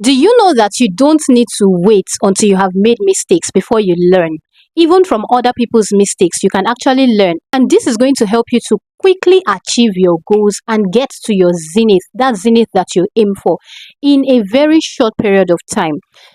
Do you know that you don't need to wait until you have made mistakes before you learn? Even from other people's mistakes, you can actually learn. And this is going to help you to quickly achieve your goals and get to your zenith, that zenith that you aim for, in a very short period of time.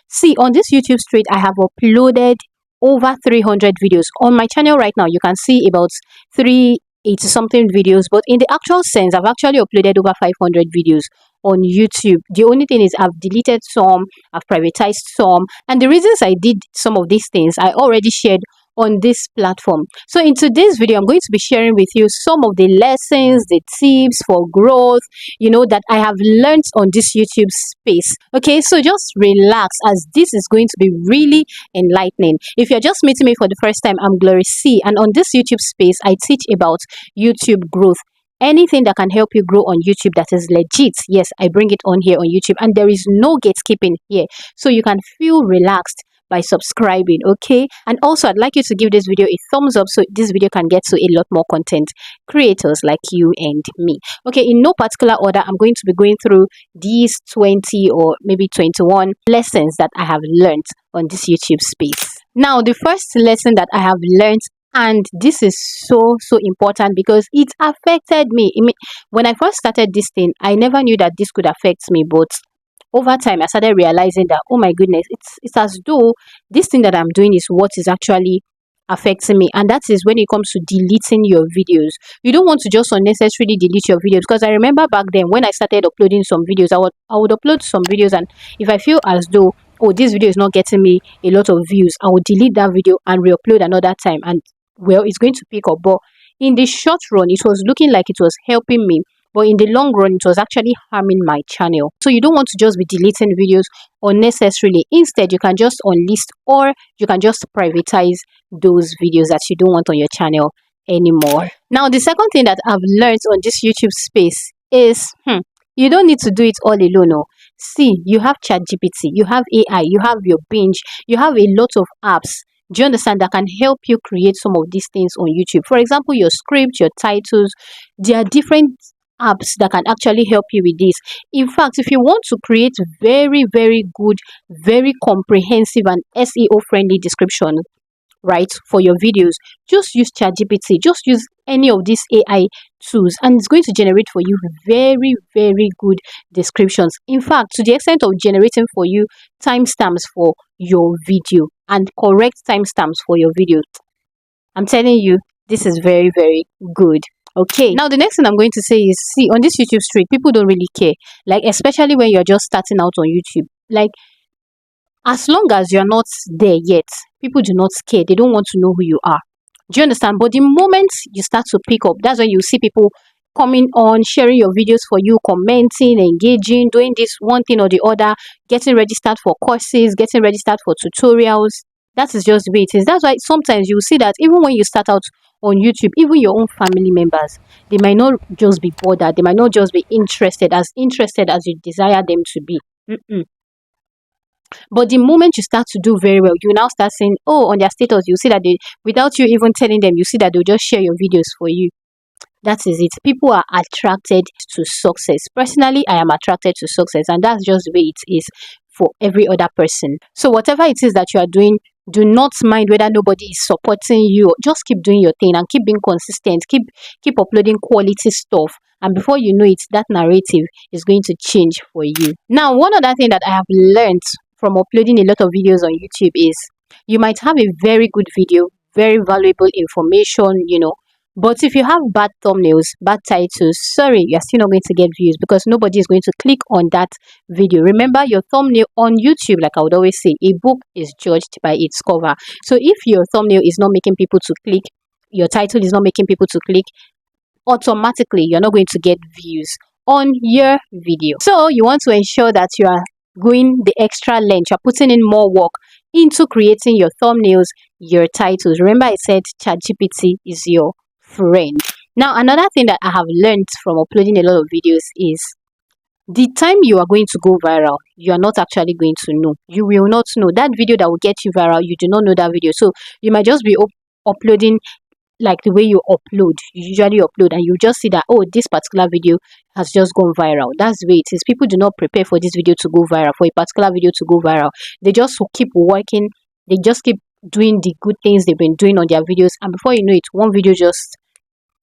See, on this YouTube street, I have uploaded over 300 videos. On my channel right now, you can see about 380 something videos, but in the actual sense, I've actually uploaded over 500 videos on YouTube. The only thing is I've deleted some, I've privatized some, and the reasons I did some of these things I already shared on this platform. So in today's video, I'm going to be sharing with you some of the lessons, the tips for growth, that I have learned on this YouTube space. Okay, so just relax, as this is going to be really enlightening. If you're just meeting me for the first time, I'm Glory C, and on this YouTube space, I teach about YouTube growth. Anything that can help you grow on YouTube that is legit, yes, I bring it on here on YouTube, and there is no gatekeeping here, so you can feel relaxed by subscribing. Okay, and also I'd like you to give this video a thumbs up so this video can get to a lot more content creators like you and me. Okay, in no particular order, I'm going to be going through these 20 or maybe 21 lessons that I have learned on this YouTube space. Now, the first lesson that I have learned, and this is so important because it affected me. When I first started this thing, I never knew that this could affect me, but over time I started realizing that, oh my goodness, it's as though this thing that I'm doing is what is actually affecting me. And that is when it comes to deleting your videos. You don't want to just unnecessarily delete your videos, because I remember back then when I started uploading some videos, I would upload some videos, and if I feel as though, oh, this video is not getting me a lot of views, I would delete that video and re-upload another time, and well, it's going to pick up. But in the short run, it was looking like it was helping me, but in the long run, it was actually harming my channel. So you don't want to just be deleting videos unnecessarily. Instead, you can just unlist, or you can just privatize those videos that you don't want on your channel anymore. Now, the second thing that I've learned on this YouTube space is you don't need to do it all alone. No. See, you have ChatGPT, you have AI, you have your Binge, you have a lot of apps. Do you understand, that can help you create some of these things on YouTube? For example, your script, your titles. There are different apps that can actually help you with this. In fact, if you want to create very good, very comprehensive and SEO friendly description, right, for your videos, just use ChatGPT, just use any of these AI tools, and it's going to generate for you very good descriptions. In fact, to the extent of generating for you timestamps for your video and correct timestamps for your video. I'm telling you, this is very good. Okay, now the next thing I'm going to say is, see, on this YouTube street, people don't really care, like, especially when you're just starting out on YouTube. Like, as long as you're not there yet, people do not care. They don't want to know who you are. Do you understand? But the moment you start to pick up, that's when you see people coming on, sharing your videos for you, commenting, engaging, doing this one thing or the other, getting registered for courses, getting registered for tutorials. That is just the way it is. That's why sometimes you see that even when you start out on YouTube, even your own family members, they might not just be bothered. They might not just be interested as you desire them to be. But the moment you start to do very well, you now start saying, oh, on their status, you see that they, without you even telling them, you see that they'll just share your videos for you. That is it. People are attracted to success. Personally, I am attracted to success, and that's just the way it is for every other person. So whatever it is that you are doing, do not mind whether nobody is supporting you. Just keep doing your thing and keep being consistent. Keep uploading quality stuff. And before you know it, that narrative is going to change for you. Now, one other thing that I have learned from uploading a lot of videos on YouTube is, you might have a very good video, very valuable information, but if you have bad thumbnails, bad titles, sorry, you're still not going to get views, because nobody is going to click on that video. Remember, your thumbnail on YouTube, like I would always say, a book is judged by its cover. So if your thumbnail is not making people to click, your title is not making people to click, automatically you're not going to get views on your video. So you want to ensure that you are going the extra length, you're putting in more work into creating your thumbnails, your titles. Remember, I said ChatGPT is your friend. Now, another thing that I have learned from uploading a lot of videos is, the time you are going to go viral, you are not actually going to know. You will not know. That video that will get you viral, you do not know that video. So you might just be uploading like the way you upload. You usually upload and you just see that, oh, this particular video has just gone viral. That's the way it is. People do not prepare for this video to go viral, for a particular video to go viral. They just keep working. They just keep doing the good things they've been doing on their videos, and before you know it, one video just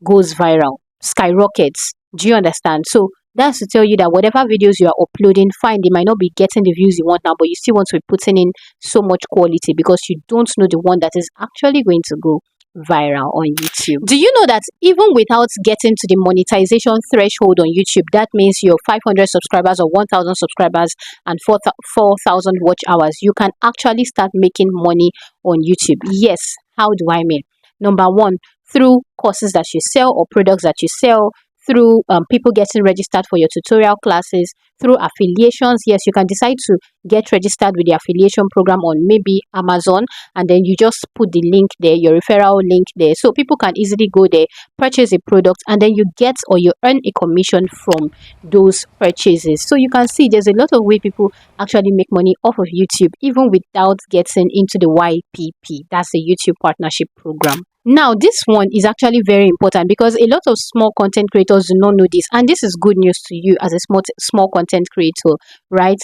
goes viral, skyrockets. Do you understand? So that's to tell you that whatever videos you are uploading, fine, they might not be getting the views you want now, but you still want to be putting in so much quality because you don't know the one that is actually going to go viral on YouTube. Do you know that even without getting to the monetization threshold on YouTube, that means your 500 subscribers or 1000 subscribers and 4,000 watch hours, you can actually start making money on YouTube? Yes. How do I mean? Number one, through courses that you sell or products that you sell, through people getting registered for your tutorial classes, through affiliations. Yes, you can decide to get registered with the affiliation program on maybe Amazon, and then you just put the link there, your referral link there, so people can easily go there, purchase a product, and then you get or you earn a commission from those purchases. So you can see there's a lot of way people actually make money off of YouTube even without getting into the YPP. That's the YouTube Partnership Program. Now, this one is actually very important because a lot of small content creators do not know this, and this is good news to you as a small content creator, right?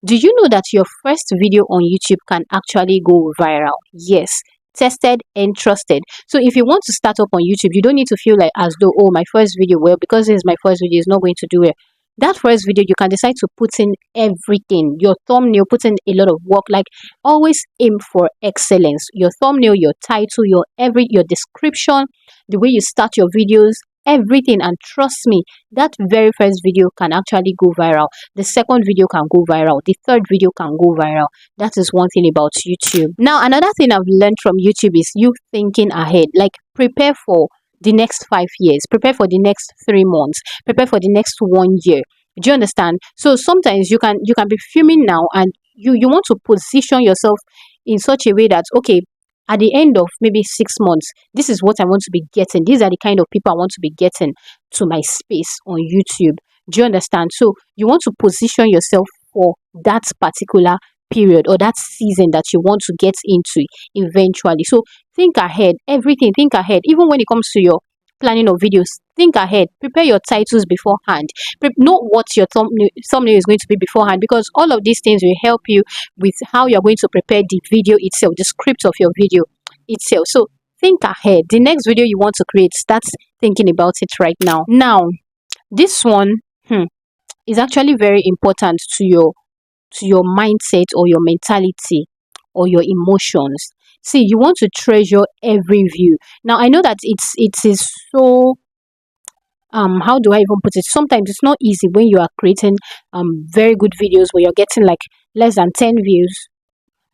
Do you know that your first video on YouTube can actually go viral? Yes, tested and trusted. So if you want to start up on YouTube, you don't need to feel like as though, oh, my first video, well, because this is my first video, is not going to do it. That first video, you can decide to put in everything. Your thumbnail, put in a lot of work. Like, always aim for excellence. Your thumbnail, your title, your description, the way you start your videos, everything. And trust me, that very first video can actually go viral. The second video can go viral. The third video can go viral. That is one thing about YouTube. Now, another thing I've learned from YouTube is you thinking ahead. Like, prepare for the next 5 years, prepare for the next 3 months, prepare for the next 1 year. Do you understand? So sometimes you can be filming now, and you want to position yourself in such a way that, okay, at the end of maybe 6 months, this is what I want to be getting. These are the kind of people I want to be getting to my space on YouTube. Do you understand? So you want to position yourself for that particular period or that season that you want to get into eventually. So think ahead, everything, think ahead. Even when it comes to your planning of videos, think ahead. Prepare your titles beforehand. Know what your thumbnail is going to be beforehand, because all of these things will help you with how you're going to prepare the video itself, the script of your video itself. So think ahead. The next video you want to create, start thinking about it right now. Now, this one is actually very important to your mindset or your mentality or your emotions. See, you want to treasure every view. Now, I know that it is so how do I even put it? Sometimes it's not easy when you are creating very good videos where you're getting like less than 10 views.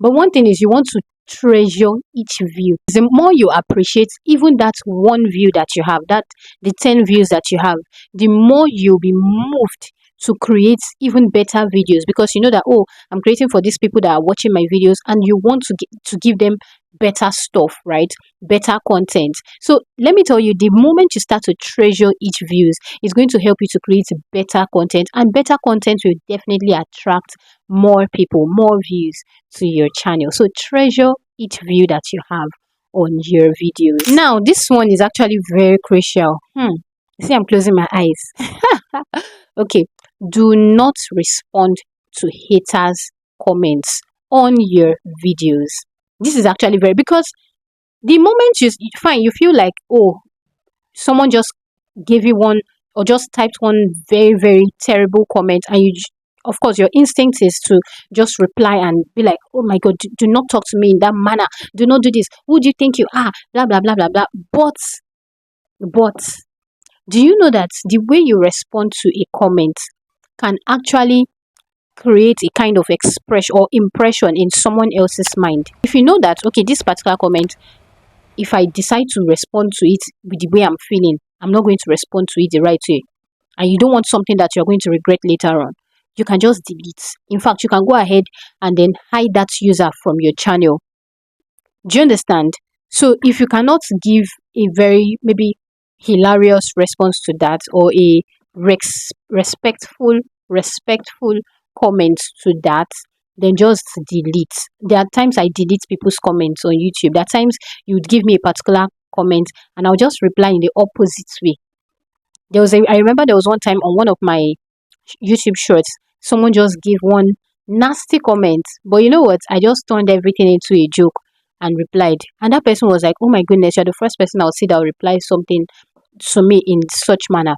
But one thing is, you want to treasure each view. The more you appreciate even that one view that you have, that the 10 views that you have, the more you'll be moved to create even better videos, because you know that, oh, I'm creating for these people that are watching my videos, and you want to give them better stuff, right? Better content. So let me tell you, the moment you start to treasure each views, it's going to help you to create better content, and better content will definitely attract more people, more views to your channel. So treasure each view that you have on your videos. Now, this one is actually very crucial. You see, I'm closing my eyes. Okay, do not respond to haters' comments on your videos. This is actually very, because the moment you feel like, oh, someone just gave you one or just typed one very, very terrible comment, and of course, your instinct is to just reply and be like, oh my God, do not talk to me in that manner. Do not do this. Who do you think you are? Blah, blah, blah, blah, blah. But do you know that the way you respond to a comment can actually create a kind of expression or impression in someone else's mind? If you know that, okay, this particular comment, if I decide to respond to it with the way I'm feeling, I'm not going to respond to it the right way, and you don't want something that you're going to regret later on, you can just delete. In fact, you can go ahead and then hide that user from your channel. Do you understand? So if you cannot give a very maybe hilarious response to that, or a respectful comment to that, then just delete. There are times I delete people's comments on YouTube. There are times you would give me a particular comment, and I'll just reply in the opposite way. I remember there was one time on one of my YouTube shorts, someone just gave one nasty comment, but you know what? I just turned everything into a joke and replied. And that person was like, "Oh my goodness, you're the first person I'll see that will reply something to me in such manner."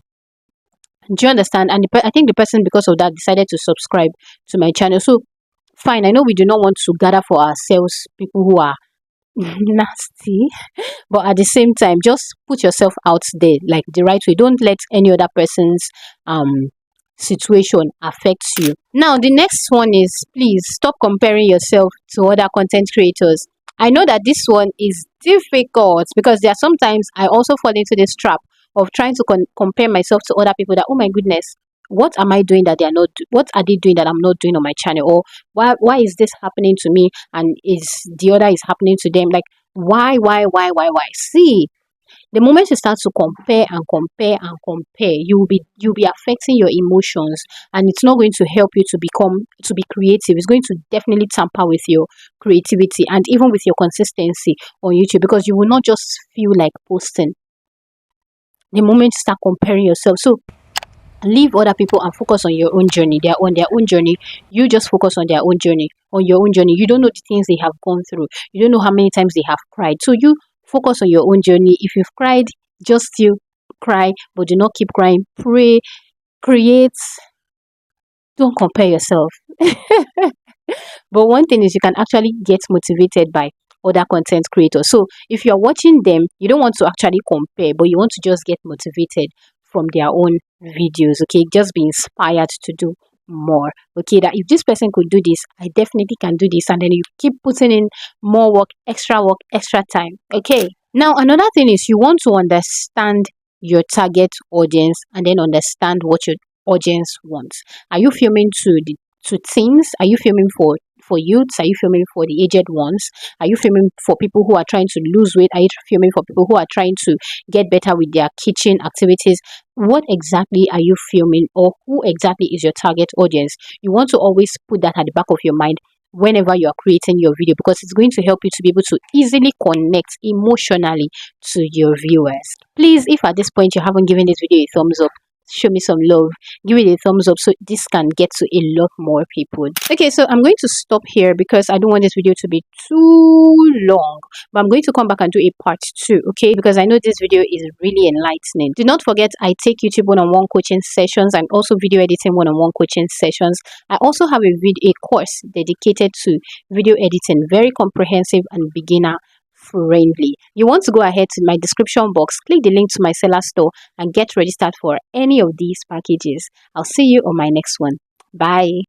Do you understand? And I think the person, because of that, decided to subscribe to my channel. So, fine, I know we do not want to gather for ourselves people who are nasty, but at the same time, just put yourself out there like the right way. Don't let any other person's situation affect you. Now the next one is, please stop comparing yourself to other content creators. I know that this one is difficult because there are sometimes I also fall into this trap of trying to compare myself to other people, that oh my goodness, what am I doing that they are not what are they doing that I'm not doing on my channel, or why is this happening to me and is the other is happening to them? Like, why? See, the moment you start to compare and compare and compare, you'll be affecting your emotions, and it's not going to help you to be creative. It's going to definitely tamper with your creativity and even with your consistency on YouTube, because you will not just feel like posting the moment you start comparing yourself. So leave other people and focus on your own journey. They're on their own journey. You just focus on their own journey, on your own journey. You don't know the things they have gone through. You don't know how many times they have cried. So you focus on your own journey. If you've cried, just still cry, but do not keep crying. Pray, create. Don't compare yourself. But one thing is, you can actually get motivated by other content creators. So if you're watching them, you don't want to actually compare, but you want to just get motivated from their own videos. Okay, just be inspired to do more. Okay, that if this person could do this, I definitely can do this, and then you keep putting in more work, extra time. Okay, now another thing is, you want to understand your target audience and then understand what your audience wants. Are you filming to teens? Are you filming for youths? Are you filming for the aged ones? Are you filming for people who are trying to lose weight? Are you filming for people who are trying to get better with their kitchen activities? What exactly are you filming, or who exactly is your target audience? You want to always put that at the back of your mind whenever you are creating your video, because it's going to help you to be able to easily connect emotionally to your viewers. Please, if at this point you haven't given this video a thumbs up, show me some love, give it a thumbs up so this can get to a lot more people. Okay, so I'm going to stop here because I don't want this video to be too long, but I'm going to come back and do a part 2, okay, because I know this video is really enlightening. Do not forget, I take YouTube one-on-one coaching sessions and also video editing one-on-one coaching sessions. I also have a course dedicated to video editing, very comprehensive and beginner friendly. You want to go ahead to my description box, click the link to my seller store and get registered for any of these packages. I'll see you on my next one. Bye.